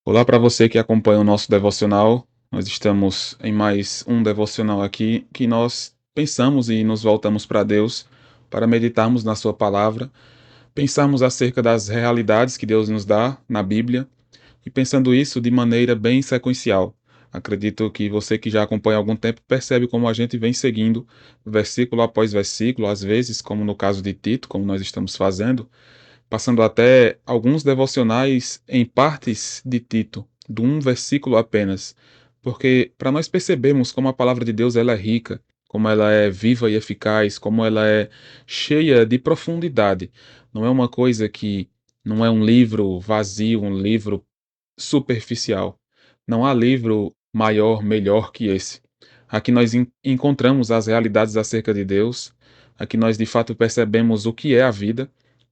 Olá para você que acompanha o nosso devocional. Nós estamos em mais um devocional aqui que nós pensamos e nos voltamos para Deus para meditarmos na Sua palavra, pensarmos acerca das realidades que Deus nos dá na Bíblia e pensando isso de maneira bem sequencial. Acredito que você que já acompanha há algum tempo percebe como a gente vem seguindo versículo após versículo, às vezes, como no caso de Tito, como nós estamos fazendo, passando até alguns devocionais em partes de Tito, de um versículo apenas, porque para nós percebermos como a palavra de Deus ela é rica, como ela é viva e eficaz, como ela é cheia de profundidade. Não é uma coisa que não é um livro vazio, um livro superficial. Não há livro maior, melhor que esse. Aqui nós encontramos as realidades acerca de Deus, aqui nós de fato percebemos o que é a vida,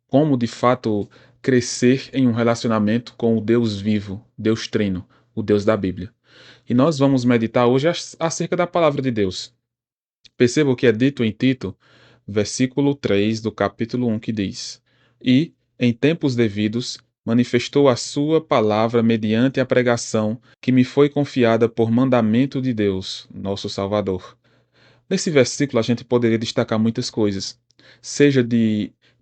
como de fato crescer em um relacionamento com o Deus vivo, Deus Trino, o Deus da Bíblia. E nós vamos meditar hoje acerca da palavra de Deus. Perceba o que é dito em Tito, versículo 3 do capítulo 1, que diz: E, em tempos devidos, manifestou a sua palavra mediante a pregação que me foi confiada por mandamento de Deus, nosso Salvador. Nesse versículo a gente poderia destacar muitas coisas, seja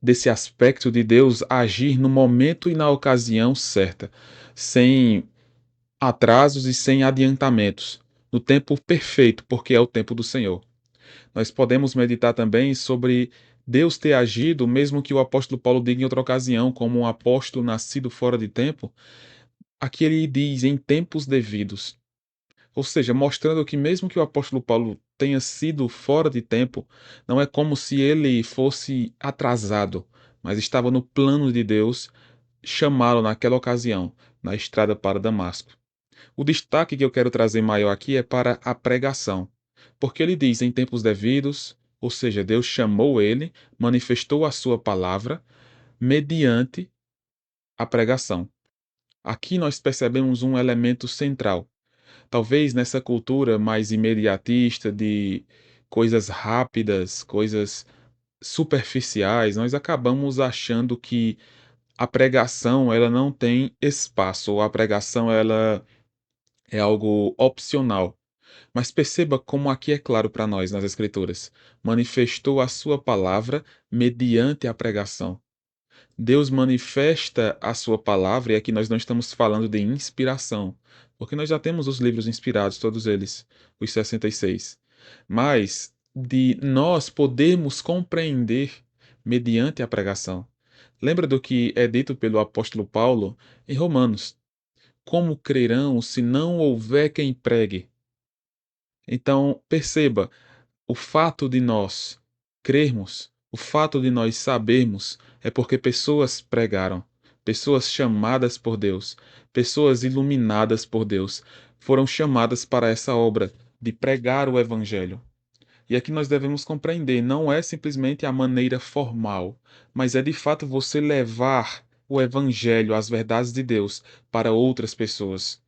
desse aspecto de Deus agir no momento e na ocasião certa, sem atrasos e sem adiantamentos, no tempo perfeito, porque é o tempo do Senhor. Nós podemos meditar também sobre Deus ter agido, mesmo que o apóstolo Paulo diga em outra ocasião, como um apóstolo nascido fora de tempo, aqui ele diz em tempos devidos. Ou seja, mostrando que mesmo que o apóstolo Paulo tenha sido fora de tempo, não é como se ele fosse atrasado, mas estava no plano de Deus chamá-lo naquela ocasião, na estrada para Damasco. O destaque que eu quero trazer maior aqui é para a pregação, porque ele diz em tempos devidos, ou seja, Deus chamou ele, manifestou a sua palavra mediante a pregação. Aqui nós percebemos um elemento central. Talvez nessa cultura mais imediatista de coisas rápidas, coisas superficiais, nós acabamos achando que a pregação ela não tem espaço, ou a pregação ela é algo opcional. Mas perceba como aqui é claro para nós nas Escrituras. Manifestou a sua palavra mediante a pregação. Deus manifesta a sua palavra, e aqui nós não estamos falando de inspiração, porque nós já temos os livros inspirados, todos eles, os 66. Mas de nós podermos compreender mediante a pregação. Lembra do que é dito pelo apóstolo Paulo em Romanos? Como crerão se não houver quem pregue? Então, perceba, o fato de nós crermos, o fato de nós sabermos, é porque pessoas pregaram, pessoas chamadas por Deus, pessoas iluminadas por Deus, foram chamadas para essa obra de pregar o Evangelho. E aqui nós devemos compreender, não é simplesmente a maneira formal, mas é de fato você levar o Evangelho, as verdades de Deus, para outras pessoas.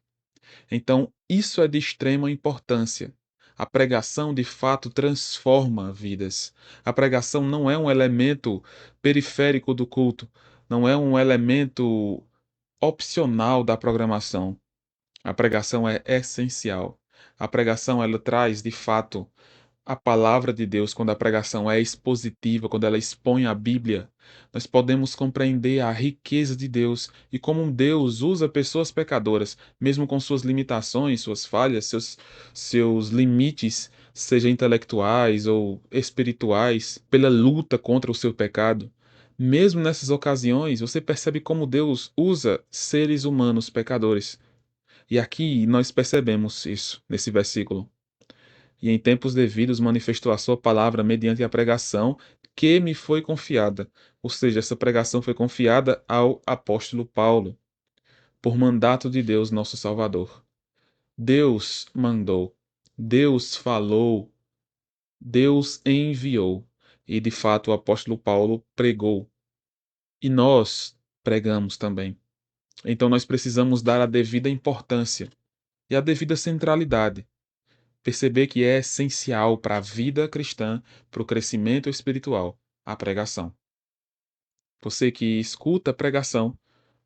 Então, isso é de extrema importância. A pregação, de fato, transforma vidas. A pregação não é um elemento periférico do culto, não é um elemento opcional da programação. A pregação é essencial. A pregação ela traz, de fato, a palavra de Deus, quando a pregação é expositiva, quando ela expõe a Bíblia, nós podemos compreender a riqueza de Deus e como um Deus usa pessoas pecadoras, mesmo com suas limitações, suas falhas, seus limites, seja intelectuais ou espirituais, pela luta contra o seu pecado. Mesmo nessas ocasiões, você percebe como Deus usa seres humanos pecadores. E aqui nós percebemos isso nesse versículo. E em tempos devidos manifestou a sua palavra mediante a pregação que me foi confiada. Ou seja, essa pregação foi confiada ao apóstolo Paulo, por mandato de Deus, nosso Salvador. Deus mandou, Deus falou, Deus enviou. E de fato o apóstolo Paulo pregou. E nós pregamos também. Então nós precisamos dar a devida importância e a devida centralidade. Perceber que é essencial para a vida cristã, para o crescimento espiritual, a pregação. Você que escuta a pregação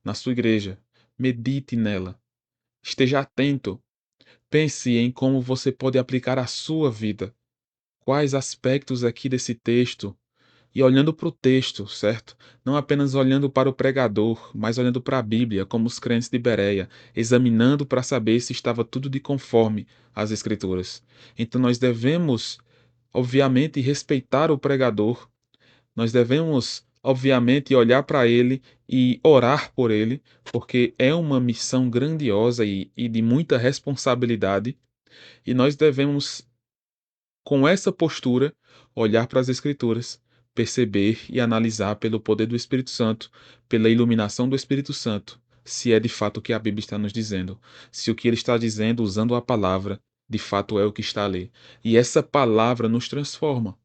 na sua igreja, medite nela. Esteja atento, pense em como você pode aplicar a sua vida. Quais aspectos aqui desse texto e olhando para o texto, certo? Não apenas olhando para o pregador, mas olhando para a Bíblia, como os crentes de Bereia, examinando para saber se estava tudo de conforme às Escrituras. Então nós devemos, obviamente, respeitar o pregador, nós devemos, obviamente, olhar para ele e orar por ele, porque é uma missão grandiosa e de muita responsabilidade, e nós devemos com essa postura, olhar para as Escrituras, perceber e analisar pelo poder do Espírito Santo, pela iluminação do Espírito Santo, se é de fato o que a Bíblia está nos dizendo, se o que ele está dizendo usando a palavra, de fato é o que está ali. E essa palavra nos transforma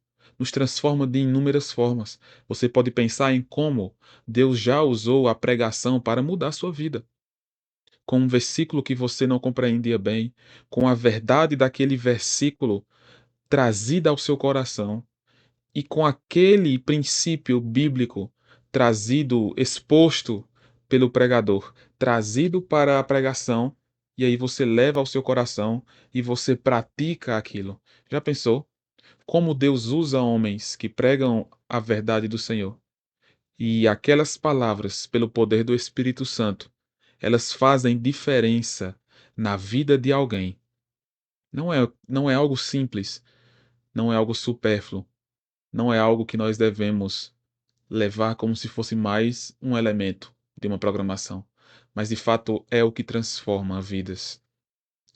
de inúmeras formas. Você pode pensar em como Deus já usou a pregação para mudar a sua vida. Com um versículo que você não compreendia bem, com a verdade daquele versículo trazida ao seu coração e com aquele princípio bíblico trazido, exposto pelo pregador, trazido para a pregação, e aí você leva ao seu coração e você pratica aquilo. Já pensou? Como Deus usa homens que pregam a verdade do Senhor e aquelas palavras, pelo poder do Espírito Santo, elas fazem diferença na vida de alguém. Não é algo simples, não é algo supérfluo, não é algo que nós devemos levar como se fosse mais um elemento de uma programação, mas de fato é o que transforma vidas.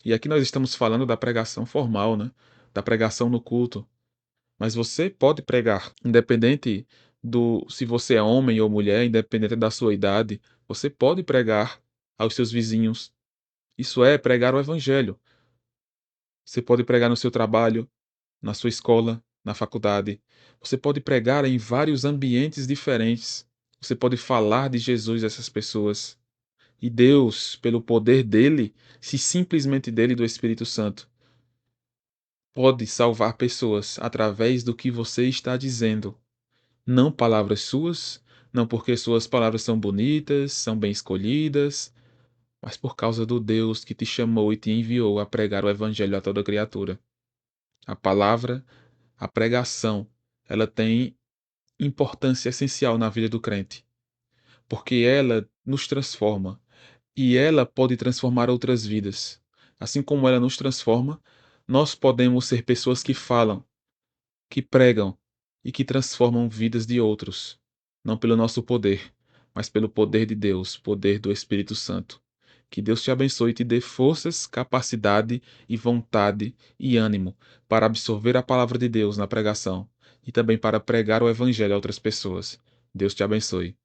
E aqui nós estamos falando da pregação formal, né? Da pregação no culto. Mas você pode pregar, independente do se você é homem ou mulher, independente da sua idade, você pode pregar aos seus vizinhos. Isso é pregar o evangelho. Você pode pregar no seu trabalho, na sua escola, na faculdade. Você pode pregar em vários ambientes diferentes. Você pode falar de Jesus a essas pessoas. E Deus, pelo poder dele, se simplesmente dele e do Espírito Santo, pode salvar pessoas através do que você está dizendo. Não palavras suas, não porque suas palavras são bonitas, são bem escolhidas, mas por causa do Deus que te chamou e te enviou a pregar o Evangelho a toda criatura. A palavra, a pregação, ela tem importância essencial na vida do crente, porque ela nos transforma e ela pode transformar outras vidas. Assim como ela nos transforma, nós podemos ser pessoas que falam, que pregam e que transformam vidas de outros, não pelo nosso poder, mas pelo poder de Deus, poder do Espírito Santo. Que Deus te abençoe e te dê forças, capacidade e vontade e ânimo para absorver a palavra de Deus na pregação e também para pregar o Evangelho a outras pessoas. Deus te abençoe.